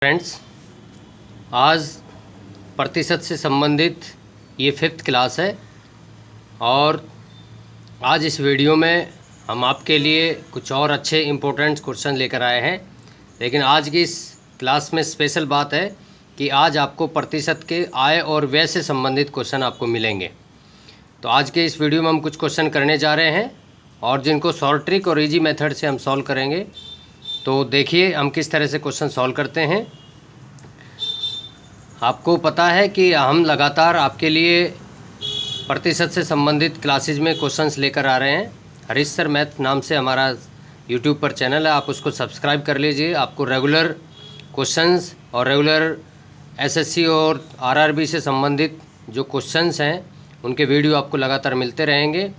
Friends, आज प्रतिशत से संबंधित ये 5th क्लास है और आज इस वीडियो में हम आपके लिए कुछ और अच्छे इम्पोर्टेंट क्वेश्चन लेकर आए हैं। लेकिन आज की इस क्लास में स्पेशल बात है कि आज आपको प्रतिशत के आय और व्यय से संबंधित क्वेश्चन आपको मिलेंगे। तो आज के इस वीडियो में हम कुछ क्वेश्चन करने जा रहे हैं और जिनको शॉर्ट ट्रिक और इजी मेथड से हम सॉल्व करेंगे। तो देखिए हम किस तरह से क्वेश्चन सॉल्व करते हैं। आपको पता है कि हम लगातार आपके लिए प्रतिशत से संबंधित क्लासेज में क्वेश्चंस लेकर आ रहे हैं। हरीश सर मैथ नाम से हमारा यूट्यूब पर चैनल है, आप उसको सब्सक्राइब कर लीजिए। आपको रेगुलर क्वेश्चंस और रेगुलर एसएससी और आरआरबी से संबंधित जो क्वेश्चंस हैं उनके वीडियो आपको लगातार मिलते रहेंगे।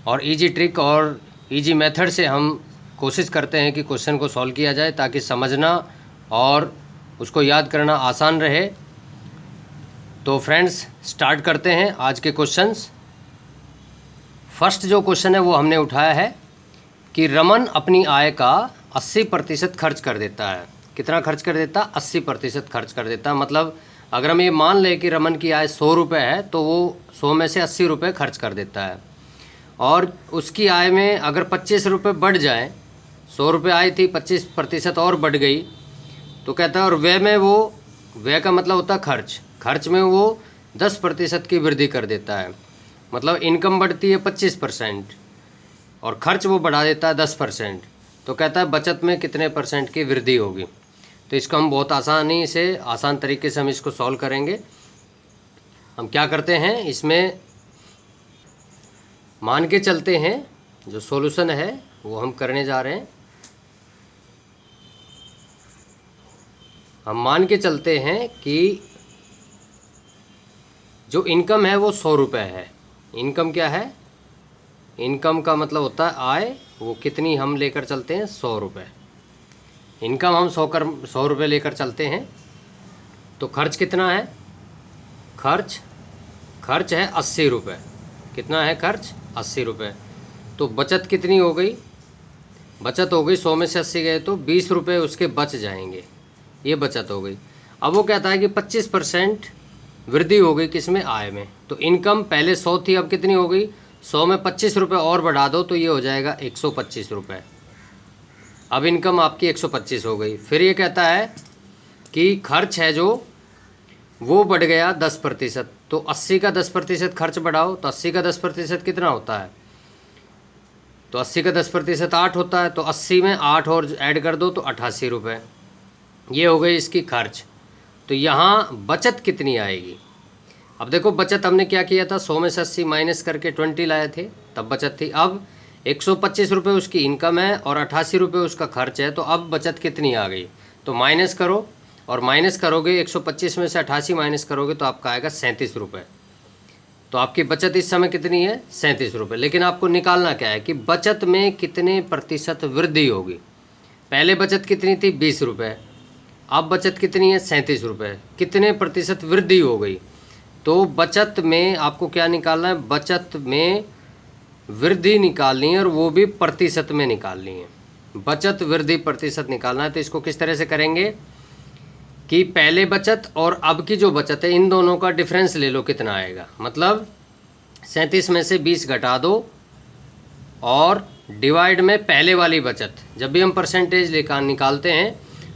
और इजी ट्रिक और इजी मेथड से हम कोशिश करते हैं कि क्वेश्चन को सॉल्व किया जाए ताकि समझना और उसको याद करना आसान रहे। तो फ्रेंड्स स्टार्ट करते हैं आज के क्वेश्चंस। फर्स्ट जो क्वेश्चन है वो हमने उठाया है कि रमन अपनी आय का 80% खर्च कर देता है। कितना खर्च कर देता? 80% खर्च कर देता। मतलब अगर हम ये मान लें कि रमन की आय 100 रुपये है तो वो 100 में से 80 रुपये खर्च कर देता है। और उसकी आय में अगर 25 रुपये बढ़ जाए, 100 रुपये आय थी, 25% और बढ़ गई तो कहता है, और व्यय में वो, व्यय का मतलब होता है खर्च, खर्च में वो 10% की वृद्धि कर देता है। मतलब इनकम बढ़ती है 25% और खर्च वो बढ़ा देता है 10%। तो कहता है बचत में कितने परसेंट की वृद्धि होगी। तो इसको हम बहुत आसानी से, आसान तरीके से हम इसको सॉल्व करेंगे। हम क्या करते हैं, इसमें मान के चलते हैं जो सॉल्यूशन है वो हम करने जा रहे हैं। हम मान के चलते हैं कि जो इनकम है वो 100 रुपये है। इनकम क्या है? इनकम का मतलब होता है आय। वो कितनी हम लेकर चलते हैं? 100 रुपये। इनकम हम 100 रुपये लेकर चलते हैं। तो खर्च कितना है? खर्च है 80 रुपये। कितना है खर्च? 80 रुपये। तो बचत कितनी हो गई? बचत हो गई 100 में से 80 गए तो 20 रुपये उसके बच जाएंगे। ये बचत हो गई। अब वो कहता है कि 25% वृद्धि हो गई किसमें? आय में। तो इनकम पहले 100 थी, अब कितनी हो गई? 100 में 25 रुपये और बढ़ा दो तो ये हो जाएगा 125 रुपये। अब इनकम आपकी 125 हो गई। फिर ये कहता है कि खर्च है जो वो बढ़ गया 10%। तो 80 का 10% खर्च बढ़ाओ तो 80 का 10% कितना होता है? तो 80 का 10% 8 होता है। तो 80 में 8 और ऐड कर दो तो 88 रुपये। ये हो गई इसकी खर्च। तो यहाँ बचत कितनी आएगी? अब देखो बचत हमने क्या किया था, 100 में से 80 माइनस करके 20 लाए थे, तब बचत थी। अब 125 रुपये उसकी इनकम है और 88 रुपये उसका खर्च है। तो अब बचत कितनी आ गई? तो माइनस करो, और माइनस करोगे 125 में से 88 माइनस करोगे तो आपका आएगा 37 रुपये। तो आपकी बचत इस समय कितनी है? 37 रुपये। लेकिन आपको निकालना क्या है कि बचत में कितने प्रतिशत वृद्धि होगी। पहले बचत कितनी थी? 20 रुपये। अब बचत कितनी है? 37 रुपये। कितने प्रतिशत वृद्धि हो गई? तो बचत में आपको क्या निकालना है? बचत में वृद्धि निकालनी है और वो भी प्रतिशत में निकालनी है। बचत वृद्धि प्रतिशत निकालना है। तो इसको किस तरह से करेंगे कि पहले बचत और अब की जो बचत है इन दोनों का डिफरेंस ले लो, कितना आएगा। मतलब 37 में से 20 घटा दो और डिवाइड में पहले वाली बचत। जब भी हम परसेंटेज लेकर निकालते हैं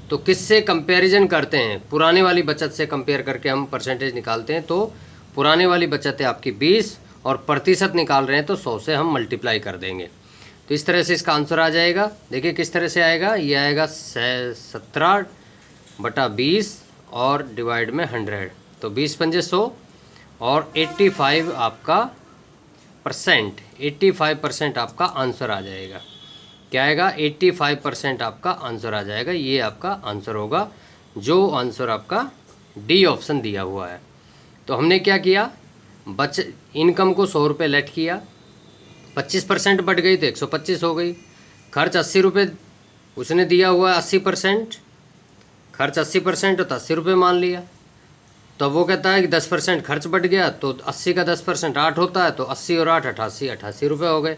तो किससे कंपैरिजन करते हैं? पुराने वाली बचत से कंपेयर करके हम परसेंटेज निकालते हैं। तो पुराने वाली बचत है आपकी 20 और प्रतिशत निकाल रहे हैं तो 100 से हम मल्टीप्लाई कर देंगे। तो इस तरह से इसका आंसर आ जाएगा। देखिए किस तरह से आएगा। ये आएगा 17/20 और डिवाइड में 100। तो 20 पंजे 100 और 85 आपका परसेंट, 85% आपका आंसर आ जाएगा। क्या आएगा? 85% आपका आंसर आ जाएगा। ये आपका आंसर होगा, जो आंसर आपका डी ऑप्शन दिया हुआ है। तो हमने क्या किया, इनकम को 100 रुपये लेट किया, 25% बढ़ गई तो 125 हो गई। खर्च 80 रुपये उसने दिया हुआ है, 80%, खर्च 80% तो 80 रुपये मान लिया। तो वो कहता है कि 10% खर्च बढ़ गया तो 80 का 10% 8 होता है। तो 80 और 8 88 रुपये हो गए।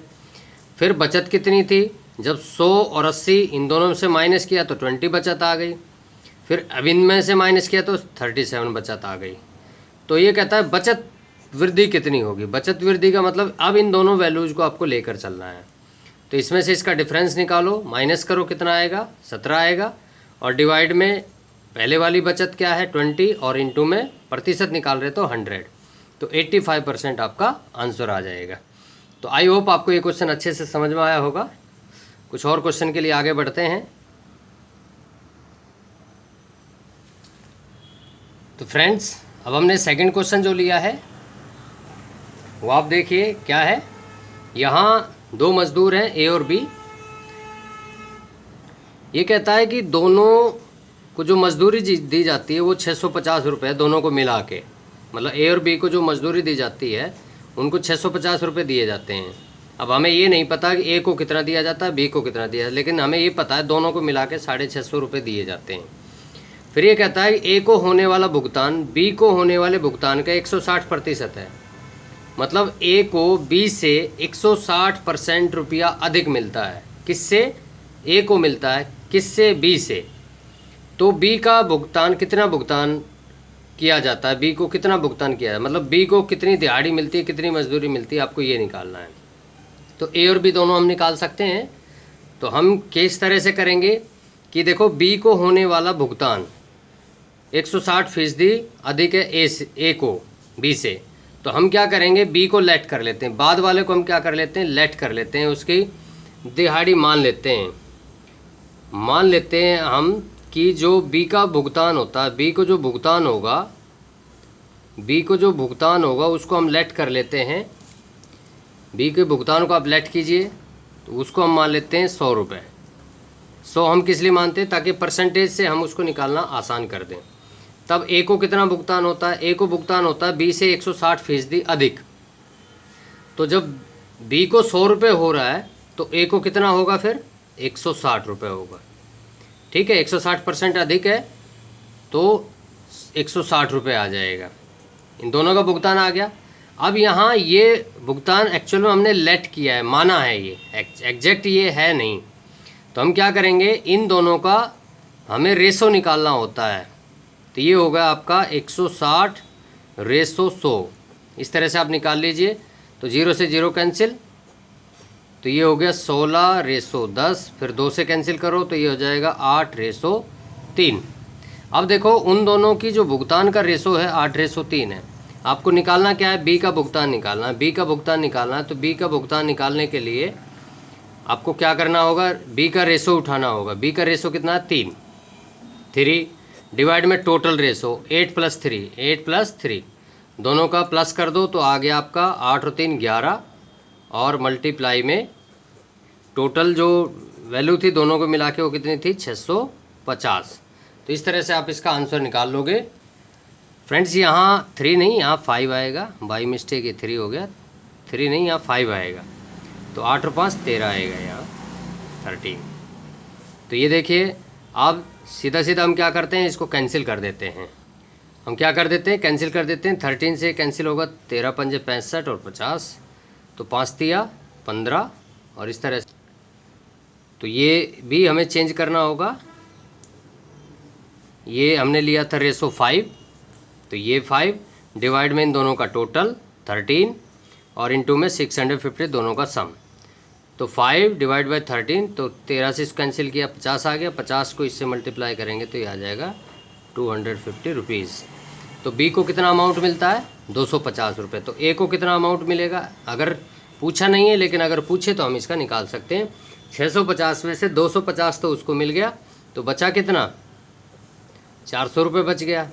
फिर बचत कितनी थी? जब 100 और 80 इन दोनों में से माइनस किया तो 20 बचत आ गई। फिर अब इनमें से माइनस किया तो 37 बचत आ गई। तो ये कहता है बचत वृद्धि कितनी होगी। बचत वृद्धि का मतलब अब इन दोनों वैल्यूज़ को आपको लेकर चलना है। तो इसमें से इसका डिफरेंस निकालो, माइनस करो, कितना आएगा 17 आएगा, और डिवाइड में पहले वाली बचत क्या है 20, और इनटू में प्रतिशत निकाल रहे तो 100, तो 85% आपका आंसर आ जाएगा। तो आई होप आपको ये क्वेश्चन अच्छे से समझ में आया होगा। कुछ और क्वेश्चन के लिए आगे बढ़ते हैं। तो फ्रेंड्स अब हमने सेकंड क्वेश्चन जो लिया है वो आप देखिए क्या है। यहाँ दो मजदूर हैं ए और बी। ये कहता है कि दोनों को जो मजदूरी दी जाती है वो 650 रुपये दोनों को मिला के, मतलब ए और बी को जो मजदूरी दी जाती है उनको 650 रुपये दिए जाते हैं। अब हमें ये नहीं पता कि ए को कितना दिया जाता है, बी को कितना दिया, लेकिन हमें ये पता है दोनों को मिला के 650 रुपये दिए जाते हैं। फिर ये कहता है कि ए को होने वाला भुगतान बी को होने वाले भुगतान का 160% है। मतलब ए को बी से 160% रुपया अधिक मिलता है। किससे? ए को मिलता है, किससे? बी से। तो बी का भुगतान कितना भुगतान किया जाता है, बी को कितना भुगतान किया है, मतलब बी को कितनी दिहाड़ी मिलती है, कितनी मजदूरी मिलती है, आपको ये निकालना है। तो ए और बी दोनों हम निकाल सकते हैं। तो हम किस तरह से करेंगे कि देखो बी को होने वाला भुगतान 160% अधिक है ए को बी से। तो हम क्या करेंगे, बी को लेट कर लेते हैं, बाद वाले को हम क्या कर लेते हैं, लेट कर लेते हैं, उसकी दिहाड़ी मान लेते हैं। मान लेते हैं हम कि जो बी का भुगतान होता है, बी को जो भुगतान होगा उसको हम लेट कर लेते हैं। बी के भुगतान को आप लेट कीजिए, तो उसको हम मान लेते हैं 100 रुपये। 100 हम किस लिए मानते हैं, ताकि परसेंटेज से हम उसको निकालना आसान कर दें। तब ए को कितना भुगतान होता है, ए को भुगतान होता है बी से 160% अधिक। तो जब बी को 100 रुपये हो रहा है तो ए को कितना होगा, फिर 160 रुपये होगा। ठीक है, 160% अधिक है तो 160 रुपये आ जाएगा। इन दोनों का भुगतान आ गया। अब यहाँ ये भुगतान एक्चुअल में हमने लेट किया है, माना है, ये एग्जैक्ट ये है नहीं। तो हम क्या करेंगे, इन दोनों का हमें रेशो निकालना होता है। तो ये होगा आपका 160/100। इस तरह से आप निकाल लीजिए। तो 0 से 0 कैंसिल, तो ये हो गया 16/10। फिर 2 से कैंसिल करो तो ये हो जाएगा 8/3। अब देखो उन दोनों की जो भुगतान का रेशो है 8/3 है। आपको निकालना क्या है, बी का भुगतान निकालना है। बी का भुगतान निकालना है तो बी का भुगतान निकालने के लिए आपको क्या करना होगा, बी का रेशो उठाना होगा। बी का रेशो कितना है, 3 डिवाइड में टोटल रेशो 8+3 दोनों का प्लस कर दो तो आ गया आपका 8 और 3 11, और मल्टीप्लाई में टोटल जो वैल्यू थी दोनों को मिला के वो कितनी थी, 650। तो इस तरह से आप इसका आंसर निकाल लोगे। फ्रेंड्स यहाँ 3 नहीं, यहाँ 5 आएगा, बाई मिस्टेक ये 3 हो गया, 3 नहीं यहाँ 5 आएगा। तो 8 और 5 13 आएगा, यहाँ 13। तो ये देखिए अब सीधा सीधा हम क्या करते हैं, इसको कैंसिल कर देते हैं। हम क्या कर देते हैं, कैंसिल कर देते हैं। 13 से कैंसिल होगा, 13 पंजे 65 और 50, तो 5 तिया 15, और इस तरह से। तो ये भी हमें चेंज करना होगा। ये हमने लिया था रेशो 5, तो ये 5 डिवाइड में इन दोनों का टोटल 13, और इनटू में 650 दोनों का सम। तो 5 डिवाइड बाई 13, तो 13 से इसको कैंसिल किया, 50 आ गया। 50 को इससे मल्टीप्लाई करेंगे तो ये आ जाएगा 250 रुपीज़। तो बी को कितना अमाउंट मिलता है, 250 रुपये। तो ए को कितना अमाउंट मिलेगा, अगर पूछा नहीं है, लेकिन अगर पूछे तो हम इसका निकाल सकते हैं। 650 में से 250 तो उसको मिल गया, तो बचा कितना, 400 रुपये बच गया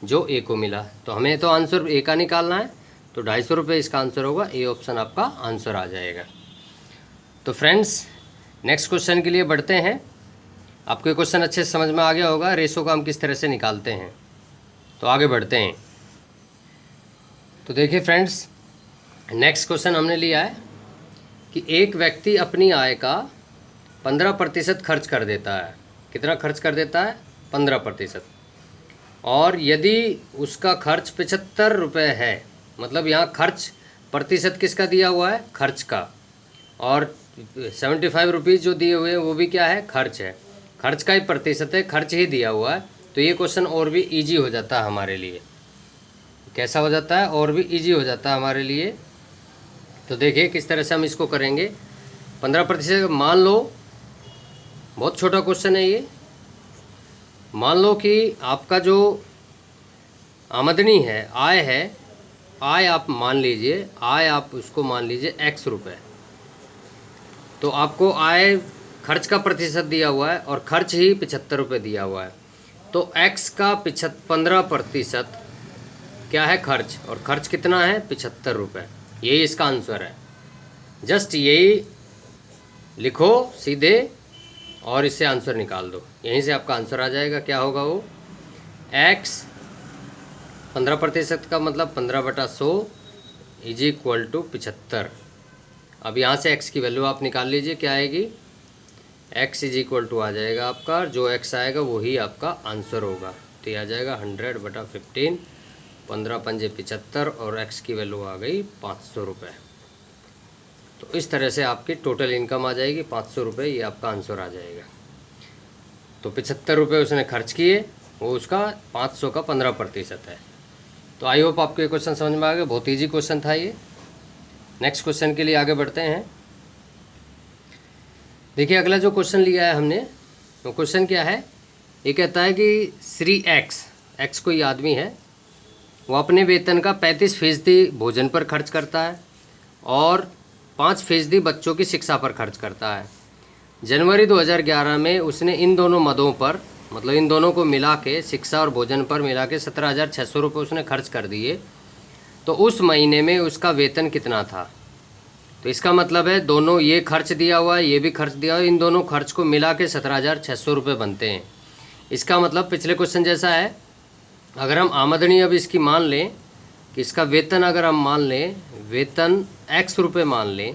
जो ए को मिला। तो हमें तो आंसर ए का निकालना है, तो 250 रुपये इसका आंसर होगा। ए ऑप्शन आपका आंसर आ जाएगा। तो फ्रेंड्स नेक्स्ट क्वेश्चन के लिए बढ़ते हैं। आपको ये क्वेश्चन अच्छे से समझ में आ गया होगा, रेशो का हम किस तरह से निकालते हैं। तो आगे बढ़ते हैं। तो देखिए फ्रेंड्स, नेक्स्ट क्वेश्चन हमने लिया है कि एक व्यक्ति अपनी आय का 15% खर्च कर देता है। कितना खर्च कर देता है, 15%। और यदि उसका खर्च 75 रुपये है, मतलब यहाँ खर्च प्रतिशत किसका दिया हुआ है, खर्च का, और 75 रुपीज़ जो दिए हुए हैं वो भी क्या है, खर्च है। खर्च का ही प्रतिशत है, खर्च ही दिया हुआ है, तो ये क्वेश्चन और भी इजी हो जाता है हमारे लिए। कैसा हो जाता है? और भी इजी हो जाता है हमारे लिए। तो देखिए किस तरह से हम इसको करेंगे। 15% मान लो, बहुत छोटा क्वेश्चन है ये। मान लो कि आपका जो आमदनी है, आय है, आय आप मान लीजिए, आय आप उसको मान लीजिए x रुपये। तो आपको आय खर्च का प्रतिशत दिया हुआ है और खर्च ही 75 रुपये दिया हुआ है। तो x का 15% क्या है? खर्च। और खर्च कितना है? 75 रुपये। यही इसका आंसर है। जस्ट यही लिखो सीधे और इससे आंसर निकाल दो, यहीं से आपका आंसर आ जाएगा। क्या होगा वो? x 15% का मतलब 15/100 इज इक्वल टू 75। अब यहाँ से x की वैल्यू आप निकाल लीजिए, क्या आएगी? x इज इक्वल टू आ जाएगा आपका, जो x आएगा वही आपका आंसर होगा। तो ये आ जाएगा 100/15, 15×5 75 और x की वैल्यू आ गई 500 रुपये। तो इस तरह से आपकी टोटल इनकम आ जाएगी 500 रुपये, ये आपका आंसर आ जाएगा। तो 75 रुपये उसने खर्च किए, वो उसका 500 का 15% है। तो आई होप आपको ये क्वेश्चन समझ में आ गया। बहुत ईजी क्वेश्चन था ये। नेक्स्ट क्वेश्चन के लिए आगे बढ़ते हैं। देखिए अगला जो क्वेश्चन लिया है हमने, वो क्वेश्चन क्या है? ये कहता है कि श्री एक्स कोई आदमी है, वो अपने वेतन का 35% भोजन पर खर्च करता है और 5% बच्चों की शिक्षा पर खर्च करता है। जनवरी 2011 में उसने इन दोनों मदों पर, मतलब इन दोनों को मिला के, शिक्षा और भोजन पर मिला के 17,600 रुपये उसने खर्च कर दिए। तो उस महीने में उसका वेतन कितना था? तो इसका मतलब है दोनों, ये खर्च दिया हुआ है, ये भी खर्च दिया हुआ है, इन दोनों खर्च को मिला के 17,600 रुपये बनते हैं। इसका मतलब पिछले क्वेश्चन जैसा है। अगर हम आमदनी अब इसकी मान लें कि इसका वेतन, अगर हम मान लें वेतन x रुपये मान लें,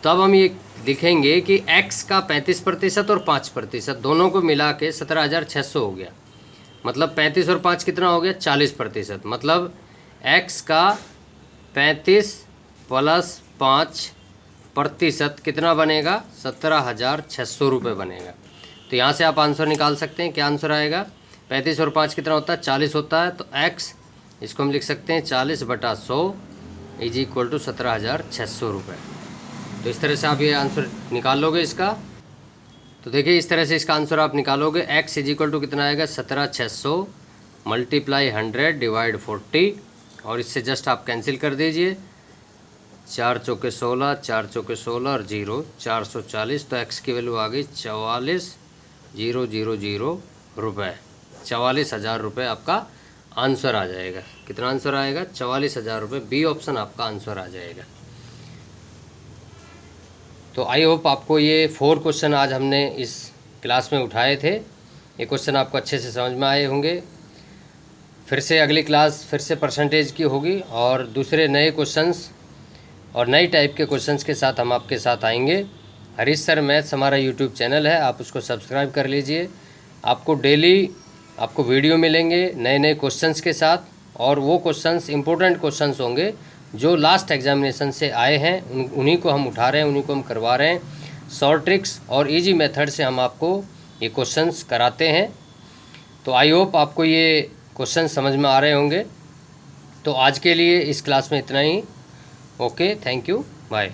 तब हम ये लिखेंगे कि x का 35% और 5% दोनों को मिला के 17,600 हो गया। मतलब 35 और 5 कितना हो गया? 40%। मतलब x का 35 + 5% कितना बनेगा? 17,600 रुपये बनेगा। तो यहाँ से आप आंसर निकाल सकते हैं। क्या आंसर आएगा? 35 और 5 कितना होता है? 40 होता है। तो x इसको हम लिख सकते हैं 40/100 इज इक्वल टू 17,600 रुपये। तो इस तरह से आप ये आंसर निकाल लोगे इसका। तो देखिए इस तरह से इसका आंसर आप निकालोगे। x इज इक्वल टू कितना आएगा? 17,600 × 100 / 40, और इससे जस्ट आप कैंसिल कर दीजिए। 4 चौके 16, 4 चौके 16 और 0, 440। तो x की वैल्यू आ गई 44,000 रुपये। 44,000 रुपये आपका आंसर आ जाएगा। कितना आंसर आएगा? 44,000 रुपये। बी ऑप्शन आपका आंसर आ जाएगा। तो आई होप आपको ये 4 क्वेश्चन आज हमने इस क्लास में उठाए थे, ये क्वेश्चन आपको अच्छे से समझ में आए होंगे। फिर से अगली क्लास फिर से परसेंटेज की होगी और दूसरे नए क्वेश्चंस और नई टाइप के क्वेश्चंस के साथ हम आपके साथ आएंगे। हरीश सर मैथ्स हमारा यूट्यूब चैनल है, आप उसको सब्सक्राइब कर लीजिए। आपको डेली आपको वीडियो मिलेंगे नए नए क्वेश्चंस के साथ, और वो क्वेश्चंस इंपॉर्टेंट क्वेश्चंस होंगे जो लास्ट एग्जामिनेशन से आए हैं, उन्हीं को हम उठा रहे हैं, उन्हीं को हम करवा रहे हैं। शॉर्ट ट्रिक्स और इजी मेथड से हम आपको ये क्वेश्चंस कराते हैं। तो आई होप आपको ये क्वेश्चन समझ में आ रहे होंगे। तो आज के लिए इस क्लास में इतना ही। Okay, thank you, bye.